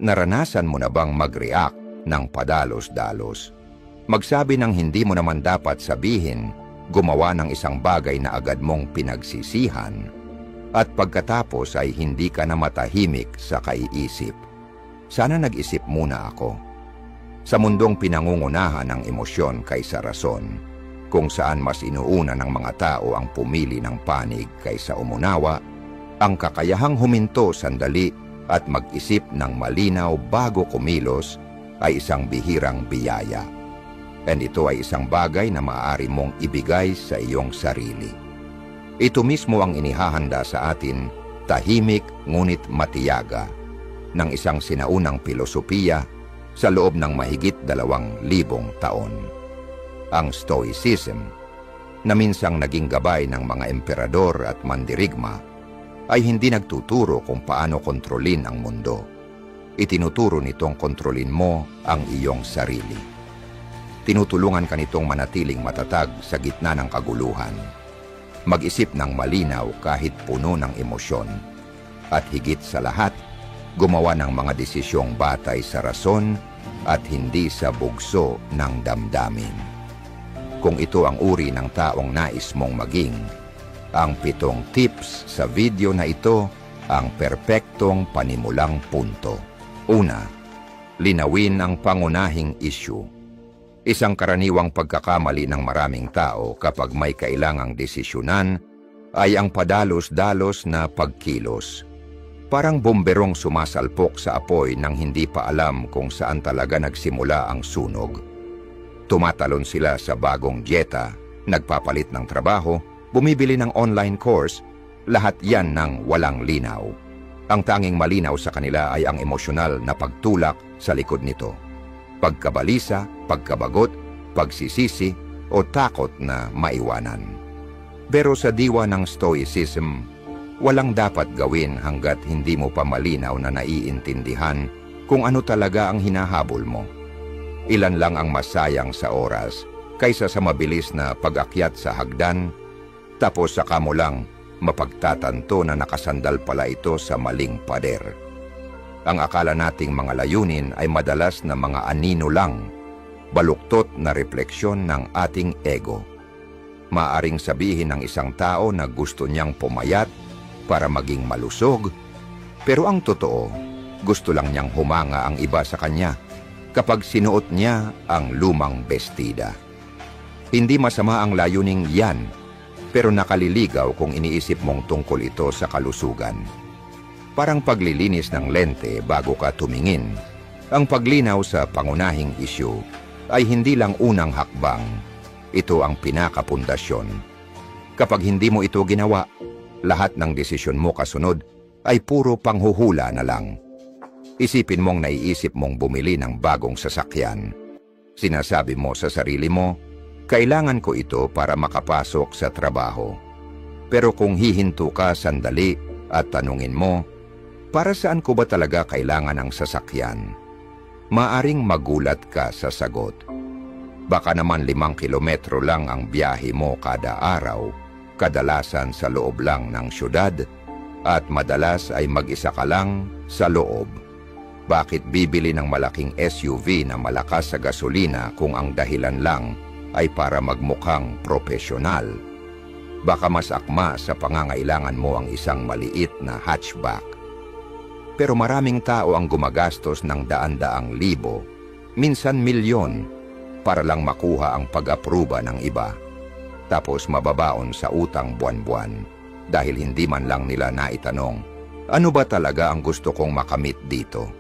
Naranasan mo na bang mag-react ng padalos-dalos? Magsabi ng hindi mo naman dapat sabihin, gumawa ng isang bagay na agad mong pinagsisihan, at pagkatapos ay hindi ka na matahimik sa kaiisip. Sana nag-isip muna ako. Sa mundong pinangungunahan ng emosyon kaysa rason, kung saan mas inuuna ng mga tao ang pumili ng panig kaysa umunawa, ang kakayahang huminto sandali at mag-isip ng malinaw bago kumilos ay isang bihirang biyaya. And ito ay isang bagay na maaari mong ibigay sa iyong sarili. Ito mismo ang inihahanda sa atin, tahimik ngunit matiyaga, ng isang sinaunang filosofiya sa loob ng mahigit 2,000 taon. Ang Stoicism, na minsang naging gabay ng mga emperador at mandirigma, ay hindi nagtuturo kung paano kontrolin ang mundo. Itinuturo nitong kontrolin mo ang iyong sarili. Tinutulungan ka nitong manatiling matatag sa gitna ng kaguluhan. Mag-isip ng malinaw kahit puno ng emosyon. At higit sa lahat, gumawa ng mga desisyong batay sa rason at hindi sa bugso ng damdamin. Kung ito ang uri ng taong nais mong maging, ang 7 tips sa video na ito ang perpektong panimulang punto. Una, linawin ang pangunahing issue. Isang karaniwang pagkakamali ng maraming tao kapag may kailangang desisyunan ay ang padalos-dalos na pagkilos. Parang bomberong sumasalpok sa apoy nang hindi pa alam kung saan talaga nagsimula ang sunog. Tumatalon sila sa bagong dieta, nagpapalit ng trabaho, bumibili ng online course, lahat yan ng walang linaw. Ang tanging malinaw sa kanila ay ang emosyonal na pagtulak sa likod nito. Pagkabalisa, pagkabagot, pagsisisi, o takot na maiwanan. Pero sa diwa ng Stoicism, walang dapat gawin hanggat hindi mo pa malinaw na naiintindihan kung ano talaga ang hinahabol mo. Ilan lang ang masayang sa oras kaysa sa mabilis na pag-akyat sa hagdan, tapos saka mo lang mapagtatanto na nakasandal pala ito sa maling pader. Ang akala nating mga layunin ay madalas na mga anino lang, baluktot na refleksyon ng ating ego. Maaring sabihin ng isang tao na gusto niyang pumayat para maging malusog, pero ang totoo, gusto lang niyang humanga ang iba sa kanya kapag sinuot niya ang lumang bestida. Hindi masama ang layuning yan, pero nakaliligaw kung iniisip mong tungkol ito sa kalusugan. Parang paglilinis ng lente bago ka tumingin, ang paglinaw sa pangunahing issue ay hindi lang unang hakbang, ito ang pinakapundasyon. Kapag hindi mo ito ginawa, lahat ng desisyon mo kasunod ay puro panghuhula na lang. Isipin mong naiisip mong bumili ng bagong sasakyan. Sinasabi mo sa sarili mo, kailangan ko ito para makapasok sa trabaho. Pero kung hihinto ka sandali at tanungin mo, para saan ko ba talaga kailangan ang sasakyan? Maaring magulat ka sa sagot. Baka naman 5 kilometro lang ang biyahe mo kada araw, kadalasan sa loob lang ng syudad, at madalas ay mag-isa ka lang sa loob. Bakit bibili ng malaking SUV na malakas sa gasolina kung ang dahilan lang ay para magmukhang propesyonal? Baka mas akma sa pangangailangan mo ang isang maliit na hatchback. Pero maraming tao ang gumagastos ng daan-daang libo, minsan milyon, para lang makuha ang pag-apruba ng iba. Tapos mababaon sa utang buwan-buwan dahil hindi man lang nila naitanong, ano ba talaga ang gusto kong makamit dito?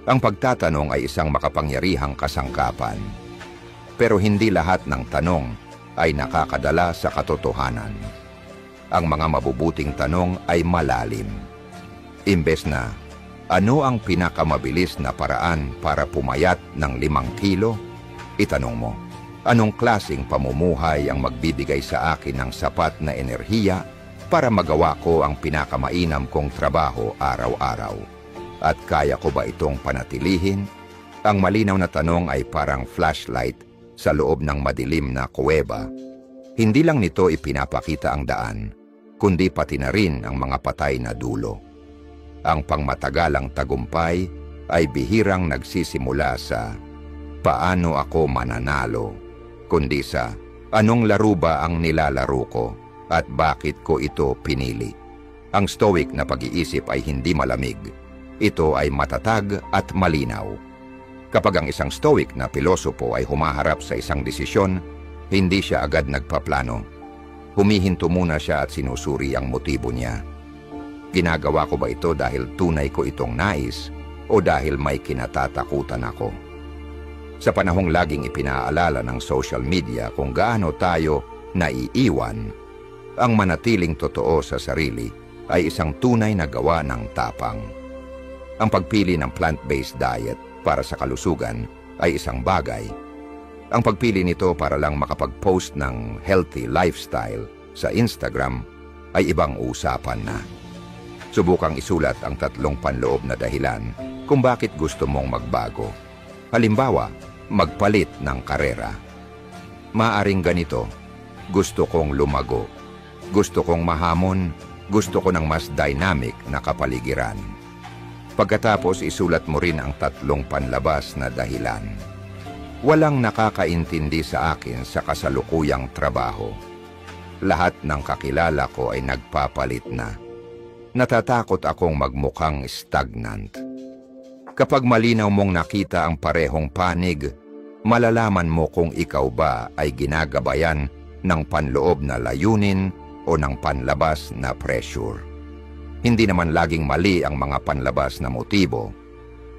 Ang pagtatanong ay isang makapangyarihang kasangkapan. Pero hindi lahat ng tanong ay nakakadala sa katotohanan. Ang mga mabubuting tanong ay malalim. Imbes na, ano ang pinakamabilis na paraan para pumayat ng 5 kilo? Itanong mo, anong klaseng pamumuhay ang magbibigay sa akin ng sapat na enerhiya para magawa ko ang pinakamainam kong trabaho araw-araw? At kaya ko ba itong panatilihin? Ang malinaw na tanong ay parang flashlight sa loob ng madilim na kuweba. Hindi lang nito ipinapakita ang daan, kundi pati na rin ang mga patay na dulo. Ang pangmatagalang tagumpay ay bihirang nagsisimula sa paano ako mananalo, kundi sa anong laro ba ang nilalaro ko at bakit ko ito pinili. Ang Stoic na pag-iisip ay hindi malamig. Ito ay matatag at malinaw. Kapag ang isang Stoic na pilosopo ay humaharap sa isang desisyon, hindi siya agad nagpaplano. Humihinto muna siya at sinusuri ang motibo niya. Ginagawa ko ba ito dahil tunay ko itong nais o dahil may kinatatakutan ako? Sa panahong laging ipinaalala ng social media kung gaano tayo naiiwan, ang manatiling totoo sa sarili ay isang tunay na gawa ng tapang. Ang pagpili ng plant-based diet para sa kalusugan ay isang bagay. Ang pagpili nito para lang makapag-post ng healthy lifestyle sa Instagram ay ibang usapan na. Subukang isulat ang 3 panloob na dahilan kung bakit gusto mong magbago. Halimbawa, magpalit ng karera. Maaring ganito, gusto kong lumago. Gusto kong mahamon. Gusto ko ng mas dynamic na kapaligiran. Pagkatapos isulat mo rin ang 3 panlabas na dahilan. Walang nakakaintindi sa akin sa kasalukuyang trabaho. Lahat ng kakilala ko ay nagpapalit na. Natatakot akong magmukhang stagnant. Kapag malinaw mong nakita ang parehong panig, malalaman mo kung ikaw ba ay ginagabayan ng panloob na layunin o ng panlabas na pressure. Hindi naman laging mali ang mga panlabas na motibo,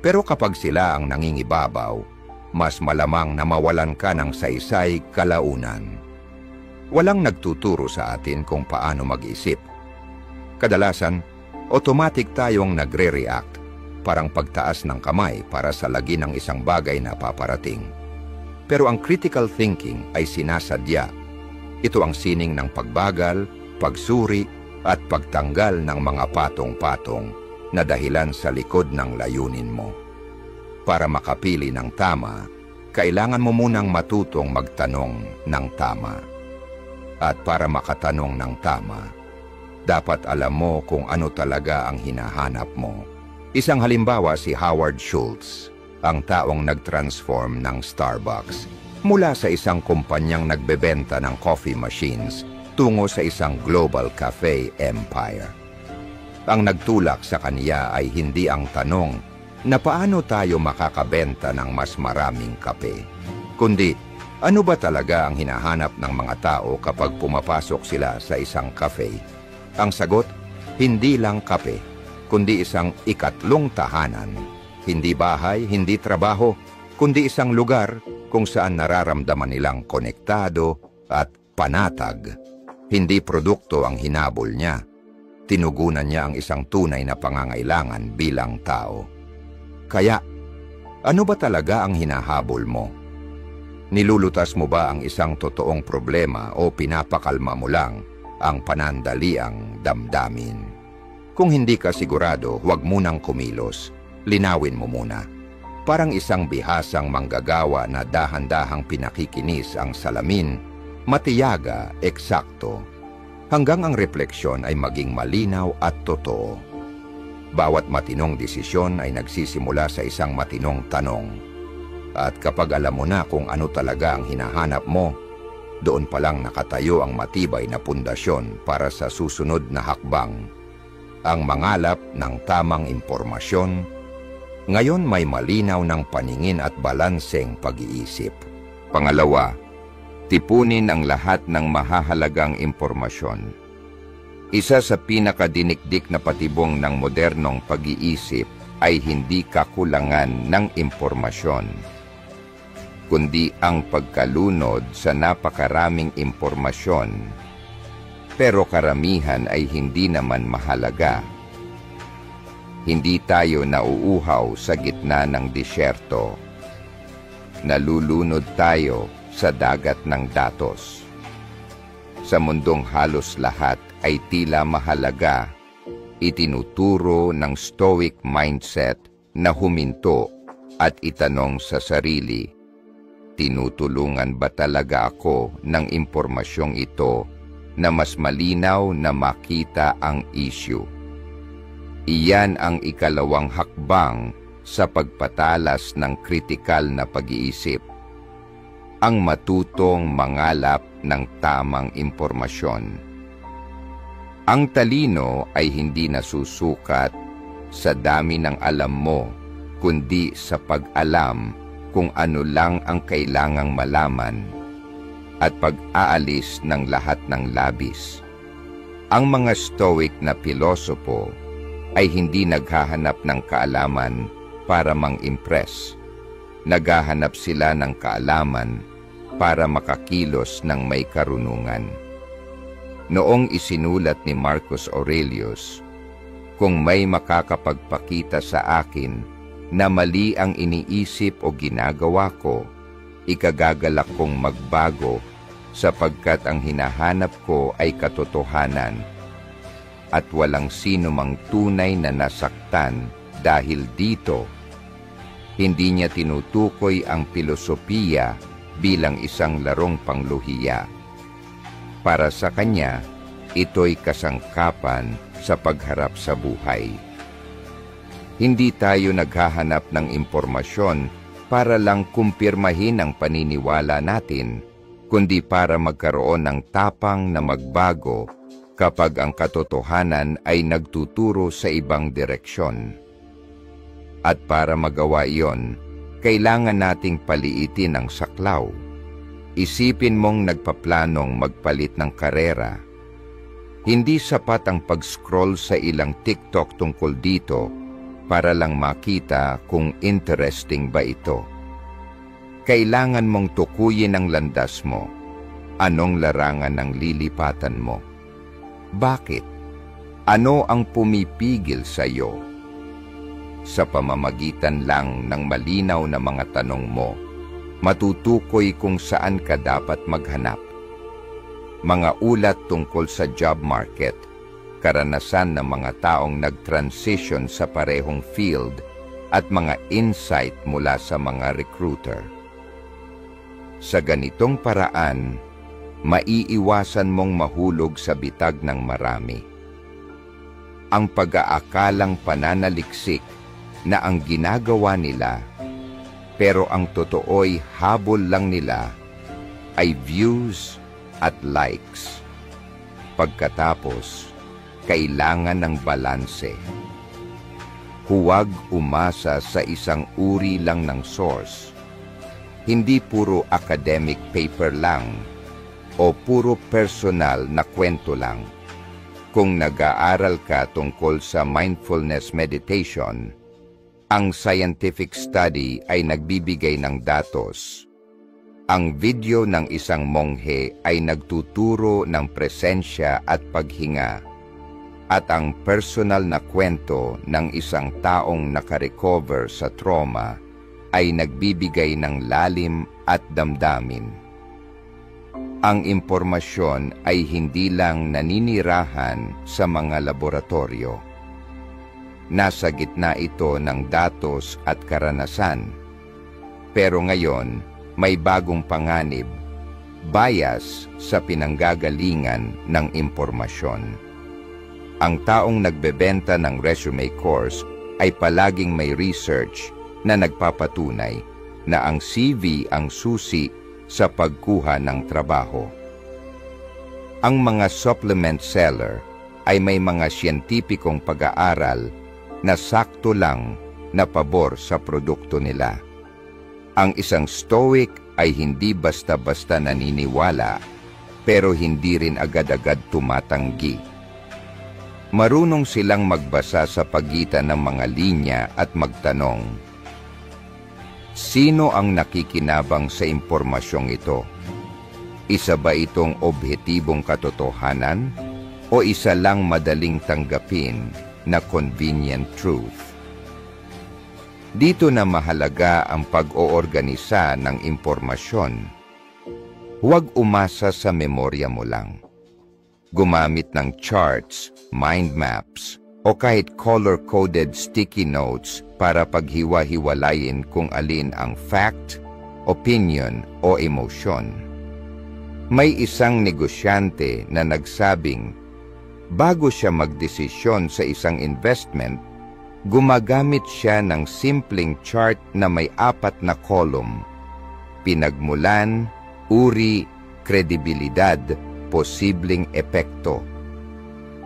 pero kapag sila ang nangingibabaw, mas malamang na mawalan ka ng saysay kalaunan. Walang nagtuturo sa atin kung paano mag-isip. Kadalasan, automatic tayong nagre-react, parang pagtaas ng kamay para sa lagi ng isang bagay na paparating. Pero ang critical thinking ay sinasadya. Ito ang sining ng pagbagal, pagsuri, at pagtanggal ng mga patong-patong na dahilan sa likod ng layunin mo. Para makapili ng tama, kailangan mo munang matutong magtanong ng tama. At para makatanong ng tama, dapat alam mo kung ano talaga ang hinahanap mo. Isang halimbawa si Howard Schultz, ang taong nag-transform ng Starbucks mula sa isang kumpanyang nagbebenta ng coffee machines tungo sa isang global cafe empire. Ang nagtulak sa kaniya ay hindi ang tanong na paano tayo makakabenta ng mas maraming kape, kundi ano ba talaga ang hinahanap ng mga tao kapag pumapasok sila sa isang cafe? Ang sagot, hindi lang kape, kundi isang ikatlong tahanan. Hindi bahay, hindi trabaho, kundi isang lugar kung saan nararamdaman nilang konektado at panatag. Hindi produkto ang hinabol niya. Tinugunan niya ang isang tunay na pangangailangan bilang tao. Kaya, ano ba talaga ang hinahabol mo? Nilulutas mo ba ang isang totoong problema o pinapakalma mo lang ang panandaliang damdamin? Kung hindi ka sigurado, huwag munang kumilos. Linawin mo muna. Parang isang bihasang manggagawa na dahan-dahang pinakikinis ang salamin, matiyaga, eksakto, hanggang ang refleksyon ay maging malinaw at totoo. Bawat matinong desisyon ay nagsisimula sa isang matinong tanong. At kapag alam mo na kung ano talaga ang hinahanap mo, doon pa lang nakatayo ang matibay na pundasyon para sa susunod na hakbang. Ang mangalap ng tamang impormasyon, ngayon may malinaw ng paningin at balanseng pag-iisip. Pangalawa, tipunin ang lahat ng mahahalagang impormasyon. Isa sa pinakadinikdik na patibong ng modernong pag-iisip ay hindi kakulangan ng impormasyon, kundi ang pagkalunod sa napakaraming impormasyon, pero karamihan ay hindi naman mahalaga. Hindi tayo nauuhaw sa gitna ng disyerto. Nalulunod tayo sa dagat ng datos. Sa mundong halos lahat ay tila mahalaga, itinuturo ng Stoic mindset na huminto at itanong sa sarili, tinutulungan ba talaga ako ng impormasyong ito na mas malinaw na makita ang issue? Iyan ang ikalawang hakbang sa pagpatalas ng kritikal na pag-iisip, ang matutong mangalap ng tamang impormasyon. Ang talino ay hindi nasusukat sa dami ng alam mo, kundi sa pag-alam kung ano lang ang kailangang malaman at pag-aalis ng lahat ng labis. Ang mga Stoic na pilosopo ay hindi naghahanap ng kaalaman para mang-impress. Naghahanap sila ng kaalaman para makakilos ng may karunungan. Noong isinulat ni Marcus Aurelius, "Kung may makakapagpakita sa akin na mali ang iniisip o ginagawa ko, ikagagalak kong magbago sapagkat ang hinahanap ko ay katotohanan at walang sino mang tunay na nasaktan dahil dito." Hindi niya tinutukoy ang filosofiya bilang isang larong pangluhiya. Para sa kanya, ito'y kasangkapan sa pagharap sa buhay. Hindi tayo naghahanap ng impormasyon para lang kumpirmahin ang paniniwala natin, kundi para magkaroon ng tapang na magbago kapag ang katotohanan ay nagtuturo sa ibang direksyon. At para magawa iyon, kailangan nating paliitin ang saklaw. Isipin mong nagpaplanong magpalit ng karera. Hindi sapat ang pag-scroll sa ilang TikTok tungkol dito para lang makita kung interesting ba ito. Kailangan mong tukuyin ang landas mo. Anong larangan ang lilipatan mo? Bakit? Ano ang pumipigil sa iyo? Sa pamamagitan lang ng malinaw na mga tanong mo, matutukoy kung saan ka dapat maghanap. Mga ulat tungkol sa job market, karanasan ng mga taong nag-transition sa parehong field, at mga insight mula sa mga recruiter. Sa ganitong paraan, maiiwasan mong mahulog sa bitag ng marami. Ang pag-aakalang pananaliksik na ang ginagawa nila, pero ang totoo'y habol lang nila, ay views at likes. Pagkatapos, kailangan ng balanse. Huwag umasa sa isang uri lang ng source. Hindi puro academic paper lang o puro personal na kwento lang. Kung nag-aaral ka tungkol sa mindfulness meditation, ang scientific study ay nagbibigay ng datos. Ang video ng isang monghe ay nagtuturo ng presensya at paghinga, at ang personal na kwento ng isang taong nakarecover sa trauma ay nagbibigay ng lalim at damdamin. Ang impormasyon ay hindi lang naninirahan sa mga laboratorio. Nasa gitna ito ng datos at karanasan. Pero ngayon, may bagong panganib, bias sa pinanggagalingan ng impormasyon. Ang taong nagbebenta ng resume course ay palaging may research na nagpapatunay na ang CV ang susi sa pagkuha ng trabaho. Ang mga supplement seller ay may mga siyentipikong pag-aaral na sakto lang na pabor sa produkto nila. Ang isang Stoic ay hindi basta-basta naniniwala, pero hindi rin agad-agad tumatanggi. Marunong silang magbasa sa pagitan ng mga linya at magtanong, sino ang nakikinabang sa impormasyong ito? Isa ba itong objetibong katotohanan o isa lang madaling tanggapin na convenient truth? Dito na mahalaga ang pag-oorganisa ng impormasyon. Huwag umasa sa memorya mo lang. Gumamit ng charts, mind maps, o kahit color-coded sticky notes para paghiwa-hiwalayin kung alin ang fact, opinion, o emosyon. May isang negosyante na nagsabing, bago siya magdesisyon sa isang investment, Gumagamit siya ng simpleng chart na may 4 na column: pinagmulan, uri, kredibilidad, posibleng epekto.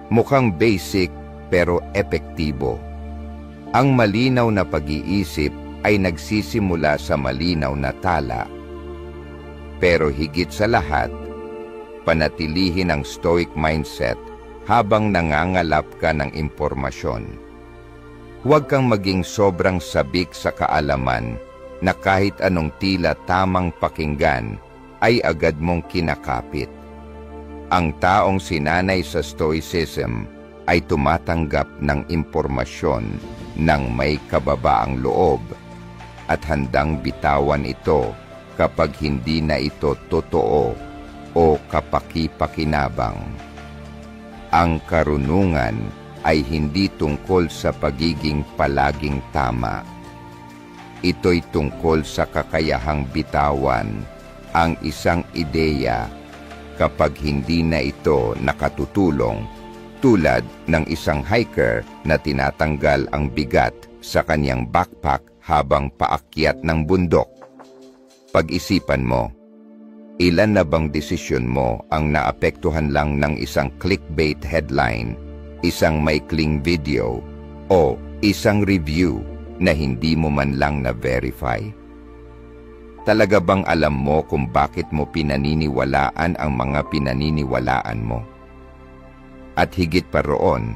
Mukhang basic pero epektibo. Ang malinaw na pag-iisip ay nagsisimula sa malinaw na tala. Pero higit sa lahat, panatilihin ang stoic mindset habang nangangalap ka ng impormasyon. Huwag kang maging sobrang sabik sa kaalaman na kahit anong tila tamang pakinggan ay agad mong kinakapit. Ang taong sinanay sa stoicism ay tumatanggap ng impormasyon ng may kababaang loob at handang bitawan ito kapag hindi na ito totoo o kapaki-pakinabang. Ang karunungan ay hindi tungkol sa pagiging palaging tama. Ito'y tungkol sa kakayahang bitawan ang isang ideya kapag hindi na ito nakatutulong, tulad ng isang hiker na tinatanggal ang bigat sa kanyang backpack habang paakyat ng bundok. Pag-isipan mo, ilan na bang desisyon mo ang naapektuhan lang ng isang clickbait headline, isang maikling video, o isang review na hindi mo man lang na-verify? Talaga bang alam mo kung bakit mo pinaniniwalaan ang mga pinaniniwalaan mo? At higit pa roon,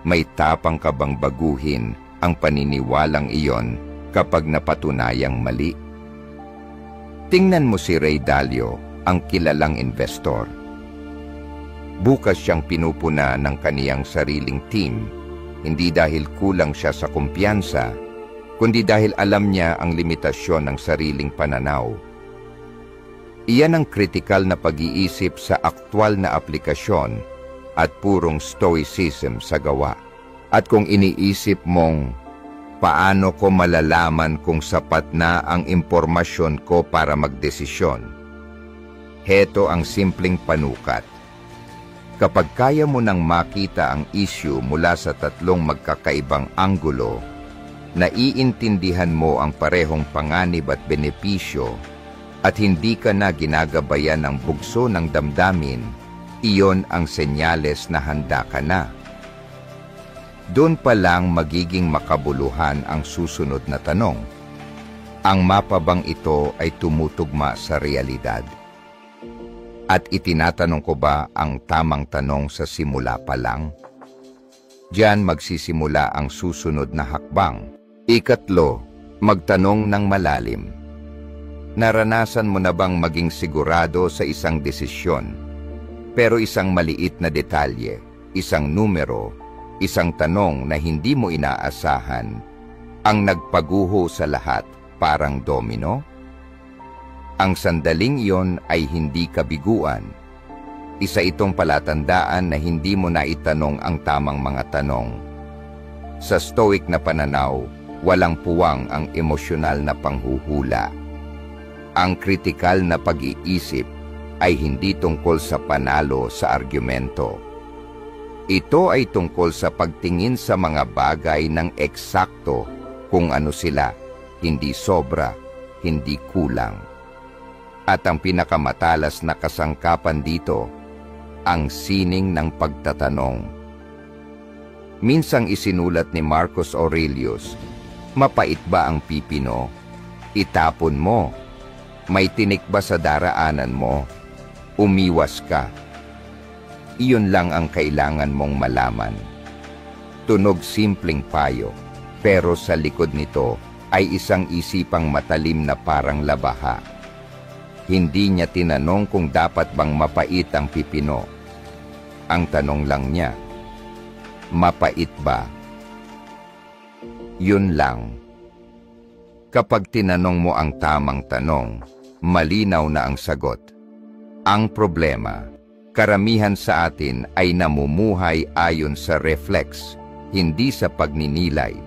may tapang ka bang baguhin ang paniniwalang iyon kapag napatunayang mali? Tingnan mo si Ray Dalio, ang kilalang investor. Bukas siyang pinupuna ng kaniyang sariling team, hindi dahil kulang siya sa kumpiyansa, kundi dahil alam niya ang limitasyon ng sariling pananaw. Iyan ang kritikal na pag-iisip sa aktwal na aplikasyon at purong stoicism sa gawa. At kung iniisip mong, paano ko malalaman kung sapat na ang impormasyon ko para magdesisyon? Heto ang simpleng panukat. Kapag kaya mo nang makita ang issue mula sa 3 magkakaibang anggulo, naiintindihan mo ang parehong panganib at benepisyo, at hindi ka na ginagabayan ng bugso ng damdamin, iyon ang senyales na handa ka na. Doon pa lang magiging makabuluhan ang susunod na tanong. Ang mapa bang ito ay tumutugma sa realidad? At itinatanong ko ba ang tamang tanong sa simula pa lang? Diyan magsisimula ang susunod na hakbang. 3, magtanong ng malalim. Naranasan mo na bang maging sigurado sa isang desisyon, pero isang maliit na detalye, isang numero, isang tanong na hindi mo inaasahan, ang nagpaguho sa lahat, parang domino? Ang sandaling iyon ay hindi kabiguan. Isa itong palatandaan na hindi mo na itanong ang tamang mga tanong. Sa stoic na pananaw, walang puwang ang emosyonal na panghuhula. Ang kritikal na pag-iisip ay hindi tungkol sa panalo sa argumento. Ito ay tungkol sa pagtingin sa mga bagay ng eksakto kung ano sila, hindi sobra, hindi kulang. At ang pinakamatalas na kasangkapan dito, ang sining ng pagtatanong. Minsang isinulat ni Marcus Aurelius, mapait ba ang pipino? Itapon mo. May tinik ba sa daraanan mo? Umiwas ka. Iyon lang ang kailangan mong malaman. Tunog simpleng payo, pero sa likod nito ay isang isipang matalim na parang labaha. Hindi niya tinanong kung dapat bang mapait ang pipino. Ang tanong lang niya, mapait ba? Yun lang. Kapag tinanong mo ang tamang tanong, malinaw na ang sagot. Ang problema, karamihan sa atin ay namumuhay ayon sa reflex, hindi sa pagninilay.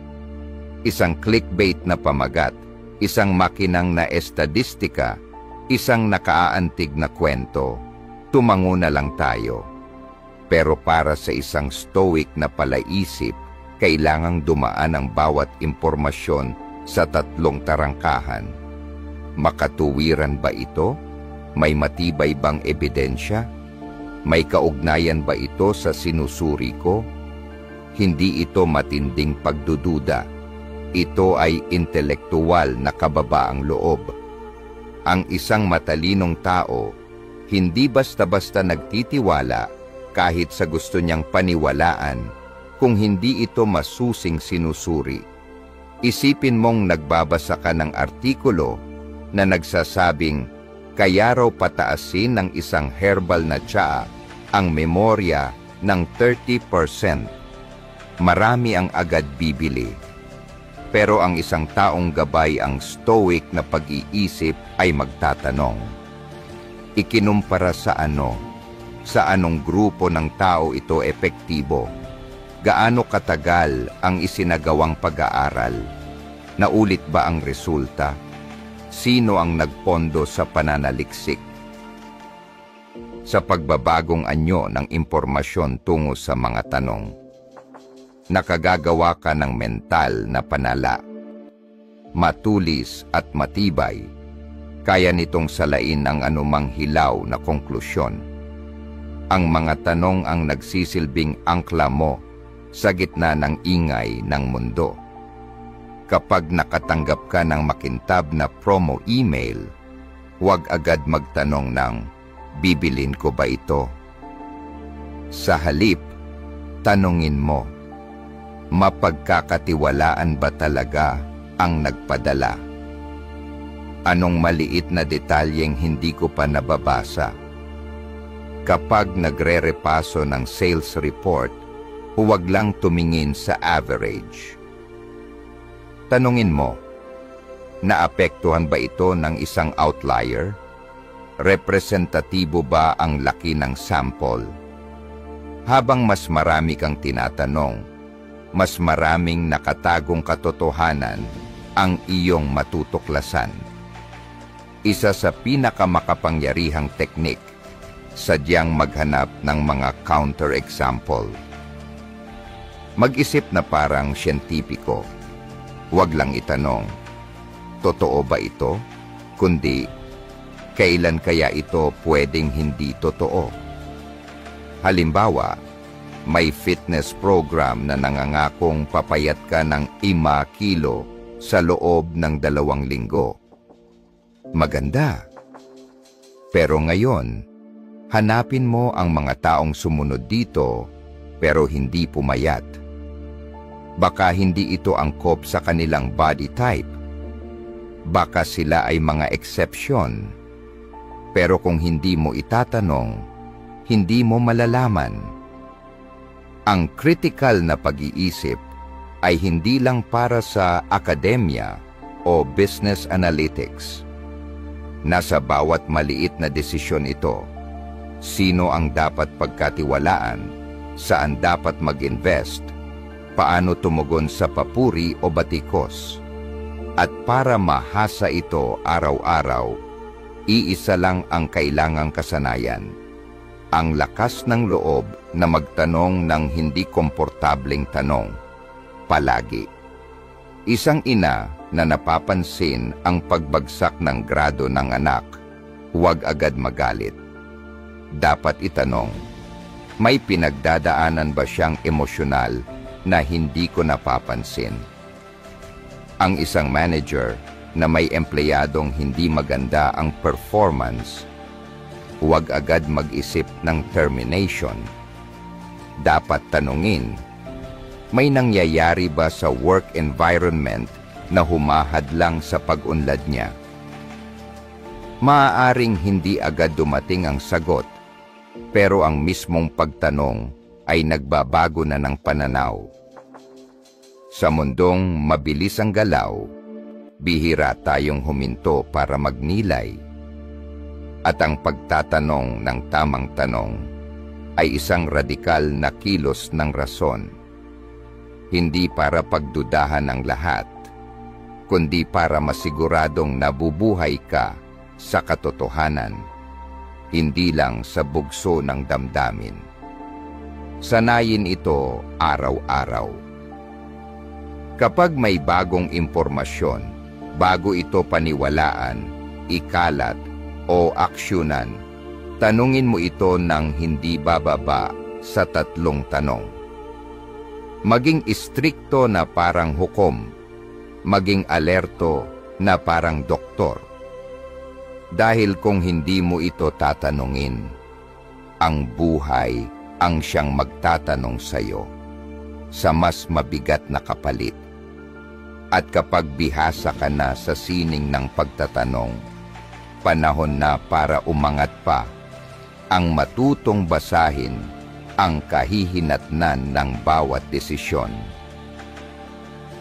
Isang clickbait na pamagat, isang makinang na estadistika, isang nakaaantig na kwento, tumango na lang tayo. Pero para sa isang stoic na palaisip, kailangang dumaan ang bawat impormasyon sa 3 tarangkahan. Makatuwiran ba ito? May matibay bang ebidensya? May kaugnayan ba ito sa sinusuri ko? Hindi ito matinding pagdududa. Ito ay intelektuwal na kababaang loob. Ang isang matalinong tao, hindi basta-basta nagtitiwala kahit sa gusto niyang paniwalaan kung hindi ito masusing sinusuri. Isipin mong nagbabasa ka ng artikulo na nagsasabing kaya raw pataasin ng isang herbal na tsaa ang memorya ng 30%. Marami ang agad bibili. Pero ang isang taong gabay ang stoic na pag-iisip ay magtatanong, ikinumpara sa ano? Sa anong grupo ng tao ito epektibo? Gaano katagal ang isinagawang pag-aaral? Naulit ba ang resulta? Sino ang nagpondo sa pananaliksik? Sa pagbabagong anyo ng impormasyon tungo sa mga tanong, nakagagawa ka ng mental na panala. Matulis at matibay, kaya nitong salain ang anumang hilaw na konklusyon. Ang mga tanong ang nagsisilbing angkla mo sa gitna ng ingay ng mundo. Kapag nakatanggap ka ng makintab na promo email, huwag agad magtanong ng, bibilin ko ba ito? Sa halip, tanungin mo, mapagkakatiwalaan ba talaga ang nagpadala? Anong maliit na detalyeng hindi ko pa nababasa? Kapag nagre-repaso ng sales report, huwag lang tumingin sa average. Tanungin mo, naapektuhan ba ito ng isang outlier? Representatibo ba ang laki ng sample? Habang mas marami kang tinatanong, mas maraming nakatagong katotohanan ang iyong matutuklasan. Isa sa pinakamakapangyarihang teknik, sadyang maghanap ng mga counter-example. Mag-isip na parang siyentipiko. Huwag lang itanong, totoo ba ito? Kundi, kailan kaya ito pwedeng hindi totoo? Halimbawa, may fitness program na nangangakong papayat ka ng 5 kilo sa loob ng 2 linggo. Maganda. Pero ngayon, hanapin mo ang mga taong sumunod dito pero hindi pumayat. Baka hindi ito angkop sa kanilang body type. Baka sila ay mga exception. Pero kung hindi mo itatanong, hindi mo malalaman. Ang critical na pag-iisip ay hindi lang para sa akademya o business analytics. Nasa bawat maliit na desisyon ito. Sino ang dapat pagkatiwalaan? Saan dapat mag-invest? Paano tumugon sa papuri o batikos? At para mahasa ito araw-araw, iisa lang ang kailangang kasanayan. Ang lakas ng loob na magtanong ng hindi komportableng tanong. Palagi. Isang ina na napapansin ang pagbagsak ng grado ng anak, huwag agad magalit. Dapat itanong, may pinagdadaanan ba siyang emosyonal na hindi ko napapansin? Ang isang manager na may empleyadong hindi maganda ang performance, huwag agad mag-isip ng termination. Dapat tanungin, may nangyayari ba sa work environment na humahadlang sa pag-unlad niya? Maaaring hindi agad dumating ang sagot, pero ang mismong pagtanong ay nagbabago na ng pananaw. Sa mundong mabilis ang galaw, bihira tayong huminto para magnilay. At ang pagtatanong ng tamang tanong ay isang radikal na kilos ng rason. Hindi para pagdudahan ng lahat, kundi para masiguradong nabubuhay ka sa katotohanan, hindi lang sa bugso ng damdamin. Sanayin ito araw-araw. Kapag may bagong impormasyon, bago ito paniwalaan, ikalat o aksyonan, tanungin mo ito ng hindi bababa sa 3 tanong. Maging istrikto na parang hukom, maging alerto na parang doktor. Dahil kung hindi mo ito tatanungin, ang buhay ang siyang magtatanong sa iyo sa mas mabigat na kapalit. At kapag bihasa ka na sa sining ng pagtatanong, panahon na para umangat pa, ang matutong basahin ang kahihinatnan ng bawat desisyon.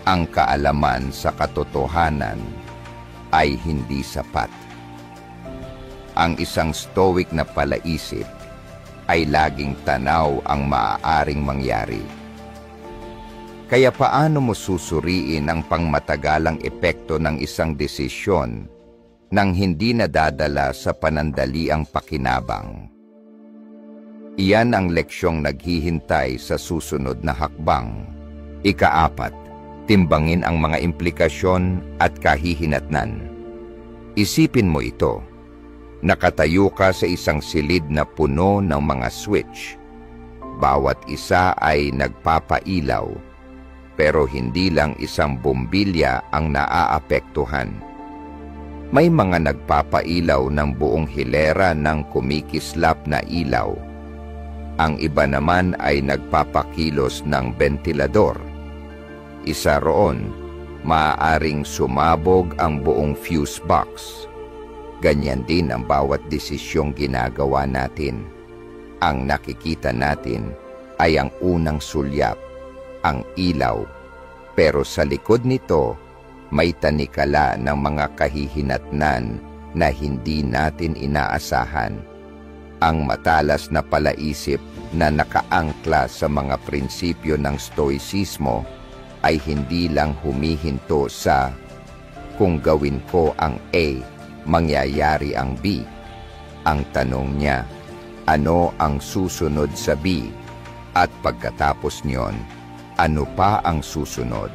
Ang kaalaman sa katotohanan ay hindi sapat. Ang isang stoic na palaisip ay laging tanaw ang maaaring mangyari. Kaya paano mo susuriin ang pangmatagalang epekto ng isang desisyon nang hindi nadadala sa panandaliang pakinabang? Iyan ang leksyong naghihintay sa susunod na hakbang. Ika-4, timbangin ang mga implikasyon at kahihinatnan. Isipin mo ito. Nakatayo ka sa isang silid na puno ng mga switch. Bawat isa ay nagpapailaw, pero hindi lang isang bombilya ang naaapektuhan. May mga nagpapailaw ng buong hilera ng kumikislap na ilaw. Ang iba naman ay nagpapakilos ng bentilador. Isa roon, maaaring sumabog ang buong fuse box. Ganyan din ang bawat desisyong ginagawa natin. Ang nakikita natin ay ang unang sulyap, ang ilaw, pero sa likod nito may tanikala ng mga kahihinatnan na hindi natin inaasahan. Ang matalas na palaisip na nakaangkla sa mga prinsipyo ng stoicismo ay hindi lang humihinto sa kung gawin ko ang A, mangyayari ang B. Ang tanong niya, ano ang susunod sa B? At pagkatapos niyon, ano pa ang susunod?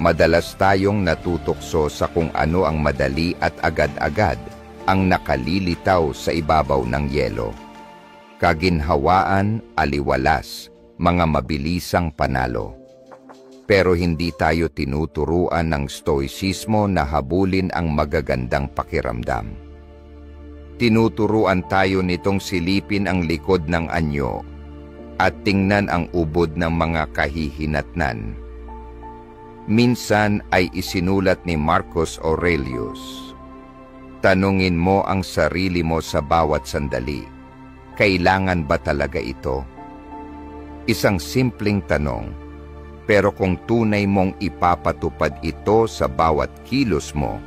Madalas tayong natutokso sa kung ano ang madali at agad-agad ang nakalilitaw sa ibabaw ng yelo. Kaginhawaan, aliwalas, mga mabilisang panalo. Pero hindi tayo tinuturuan ng stoicismo na habulin ang magagandang pakiramdam. Tinuturuan tayo nitong silipin ang likod ng anyo at tingnan ang ubod ng mga kahihinatnan. Minsan ay isinulat ni Marcus Aurelius, tanungin mo ang sarili mo sa bawat sandali, kailangan ba talaga ito? Isang simpleng tanong, pero kung tunay mong ipapatupad ito sa bawat kilos mo,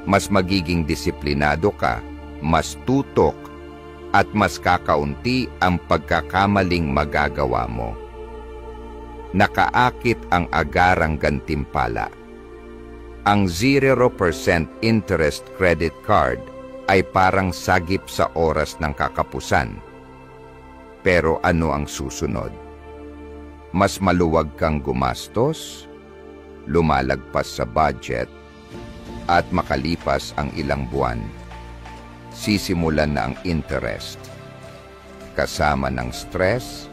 mas magiging disiplinado ka, mas tutok, at mas kakaunti ang pagkakamaling magagawa mo. Nakaakit ang agarang gantimpala. Ang 0% interest credit card ay parang sagip sa oras ng kakapusan. Pero ano ang susunod? Mas maluwag kang gumastos, lumalagpas sa budget, at makalipas ang ilang buwan, sisimulan na ang interest, kasama ng stress,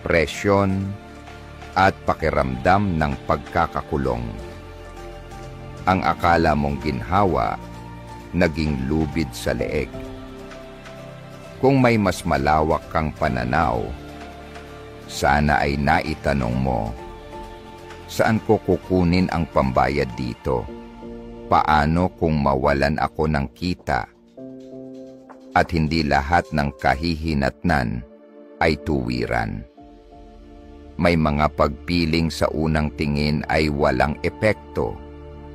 presyon, at pakiramdam ng pagkakakulong. Ang akala mong ginhawa, naging lubid sa leeg. Kung may mas malawak kang pananaw, sana ay naitanong mo, saan ko kukunin ang pambayad dito? Paano kung mawalan ako ng kita? At hindi lahat ng kahihinatnan ay tuwiran. May mga pagpiling sa unang tingin ay walang epekto,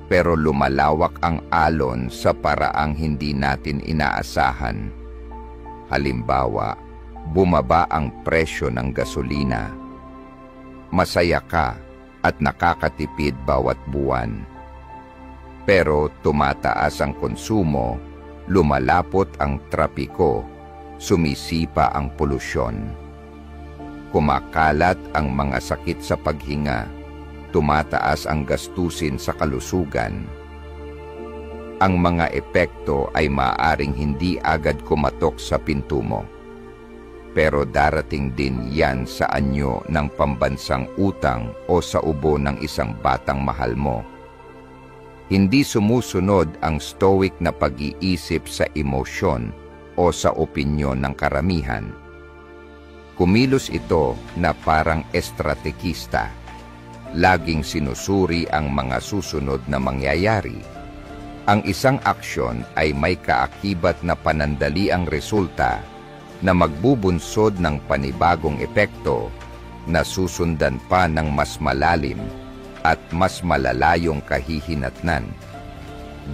pero lumalawak ang alon sa paraang hindi natin inaasahan. Halimbawa, bumaba ang presyo ng gasolina. Masaya ka at nakakatipid bawat buwan. Pero tumataas ang konsumo, lumalapot ang trapiko, sumisipa ang polusyon. Kumakalat ang mga sakit sa paghinga, tumataas ang gastusin sa kalusugan. Ang mga epekto ay maaaring hindi agad kumatok sa pinto mo. Pero darating din yan sa anyo ng pambansang utang o sa ubo ng isang batang mahal mo. Hindi sumusunod ang stoic na pag-iisip sa emosyon o sa opinyon ng karamihan. Kumilos ito na parang estrategista. Laging sinusuri ang mga susunod na mangyayari. Ang isang aksyon ay may kaakibat na panandaliang resulta na magbubunsod ng panibagong epekto na susundan pa ng mas malalim at mas malalayong kahihinatnan.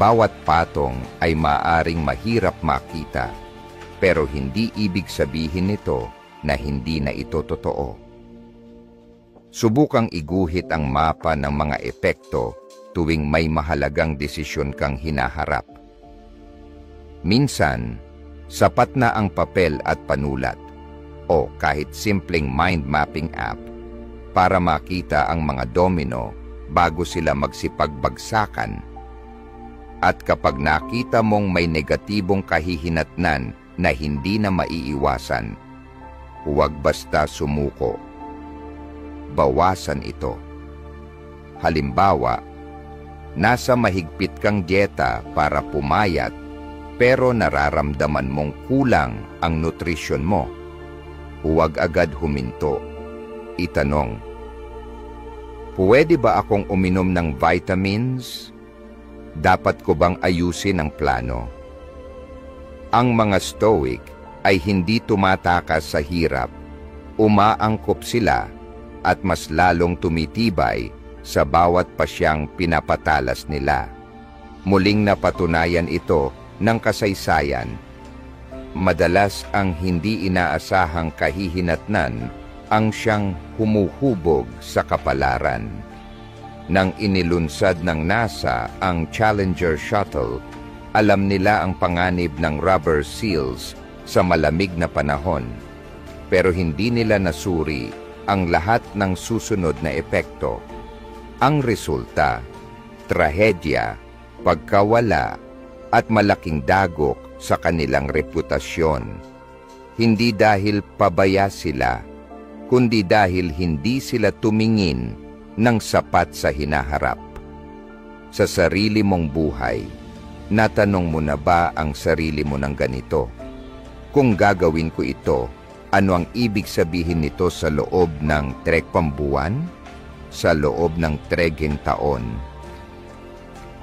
Bawat patong ay maaring mahirap makita, pero hindi ibig sabihin nito na hindi na ito totoo. Subukang iguhit ang mapa ng mga epekto tuwing may mahalagang desisyon kang hinaharap. Minsan, sapat na ang papel at panulat o kahit simpleng mind mapping app para makita ang mga domino bago sila magsipagbagsakan. At kapag nakita mong may negatibong kahihinatnan na hindi na maiiwasan, huwag basta sumuko. Bawasan ito. Halimbawa, nasa mahigpit kang dieta para pumayat pero nararamdaman mong kulang ang nutrisyon mo. Huwag agad huminto. Itanong, pwede ba akong uminom ng vitamins? Dapat ko bang ayusin ang plano? Ang mga stoic ay hindi tumatakas sa hirap. Umaangkop sila at mas lalong tumitibay sa bawat pasyang pinapatalas nila. Muling napatunayan ito ng kasaysayan. Madalas ang hindi inaasahang kahihinatnan ang siyang humuhubog sa kapalaran. Nang inilunsad ng NASA ang Challenger Shuttle, alam nila ang panganib ng rubber seals sa malamig na panahon, pero hindi nila nasuri ang lahat ng susunod na epekto. Ang resulta, trahedya, pagkawala, at malaking dagok sa kanilang reputasyon. Hindi dahil pabaya sila, kundi dahil hindi sila tumingin ng sapat sa hinaharap. Sa sarili mong buhay, natanong mo na ba ang sarili mo ng ganito? Kung gagawin ko ito, ano ang ibig sabihin nito sa loob ng 3 buwan? Sa loob ng 3 taon?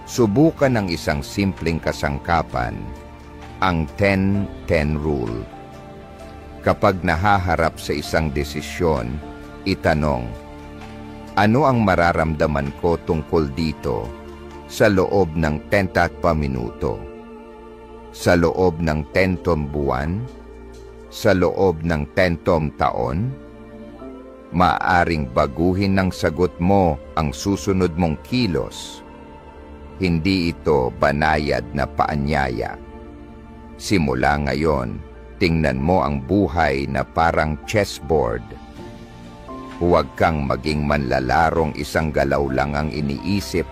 Subukan ng isang simpleng kasangkapan, ang 10-10 rule. Kapag nahaharap sa isang desisyon, itanong, ano ang mararamdaman ko tungkol dito sa loob ng 10 minuto? Sa loob ng 10 buwan? Sa loob ng 10 taon? Maaring baguhin ng sagot mo ang susunod mong kilos. Hindi ito banayad na paanyaya. Simula ngayon, tingnan mo ang buhay na parang chessboard. Huwag kang maging manlalarong isang galaw lang ang iniisip.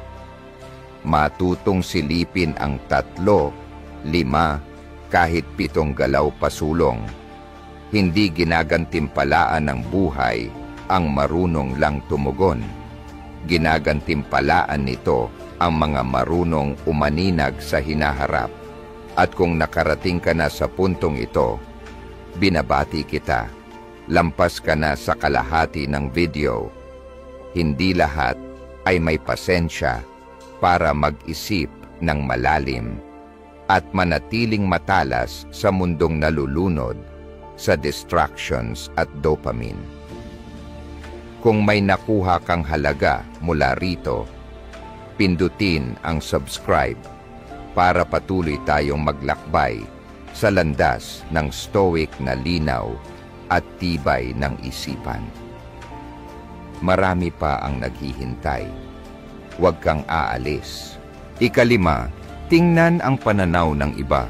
Matutong silipin ang 3, 5, kahit 7 galaw pasulong. Hindi ginagantimpalaan ng buhay ang marunong lang tumugon. Ginagantimpalaan nito ang mga marunong umaninag sa hinaharap. At kung nakarating ka na sa puntong ito, binabati kita. Lampas ka na sa kalahati ng video. Hindi lahat ay may pasensya para mag-isip ng malalim at manatiling matalas sa mundong nalulunod sa distractions at dopamine. Kung may nakuha kang halaga mula rito, pindutin ang subscribe para patuloy tayong maglakbay sa landas ng stoic na linaw at tibay ng isipan. Marami pa ang naghihintay. Huwag kang aalis. 5, tingnan ang pananaw ng iba.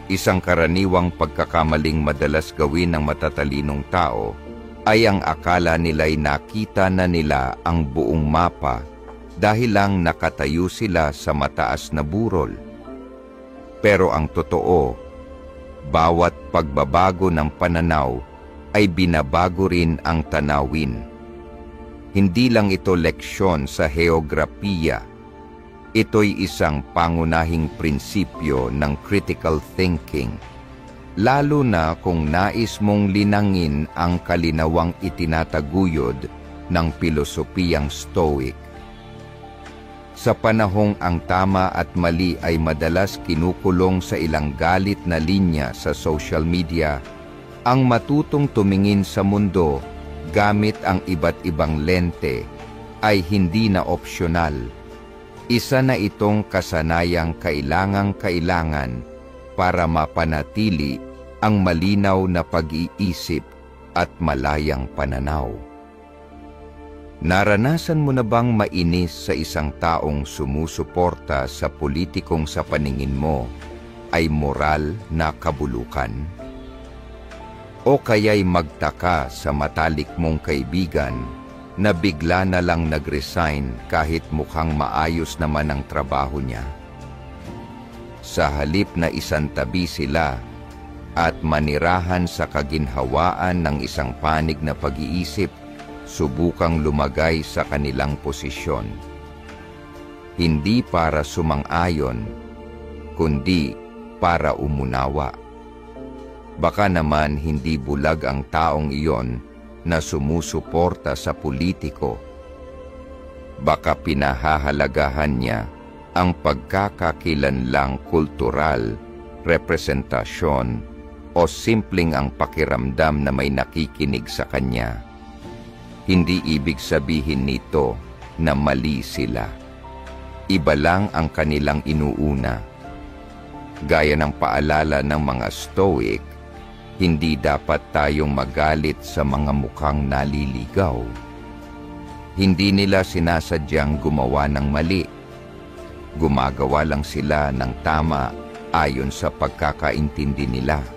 Isang karaniwang pagkakamaling madalas gawin ng matatalinong tao ay ang akala nila'y nakita na nila ang buong mapa dahil lang nakatayo sila sa mataas na burol. Pero ang totoo, bawat pagbabago ng pananaw ay binabago rin ang tanawin. Hindi lang ito leksyon sa heograpiya. Ito'y isang pangunahing prinsipyo ng critical thinking, lalo na kung nais mong linangin ang kalinawang itinataguyod ng pilosopiyang Stoic. Sa panahong ang tama at mali ay madalas kinukulong sa ilang galit na linya sa social media, ang matutong tumingin sa mundo gamit ang iba't ibang lente ay hindi na opsyonal. Isa na itong kasanayang kailangang-kailangan para mapanatili ang malinaw na pag-iisip at malayang pananaw. Naranasan mo na bang mainis sa isang taong sumusuporta sa politikong sa paningin mo ay moral na kabulukan? O kaya'y magtaka sa matalik mong kaibigan na bigla na lang nag-resign kahit mukhang maayos naman ang trabaho niya? Sa halip na isantabi sila at manirahan sa kaginhawaan ng isang panig na pag-iisip, subukang lumagay sa kanilang posisyon. Hindi para sumang-ayon, kundi para umunawa. Baka naman hindi bulag ang taong iyon na sumusuporta sa politiko. Baka pinahahalagahan niya ang pagkakakilanlang kultural, representasyon, o simpleng ang pakiramdam na may nakikinig sa kanya. Hindi ibig sabihin nito na mali sila. Iba lang ang kanilang inuuna. Gaya ng paalala ng mga Stoic, hindi dapat tayong magalit sa mga mukhang naliligaw. Hindi nila sinasadyang gumawa ng mali. Gumagawa lang sila ng tama ayon sa pagkakaintindi nila.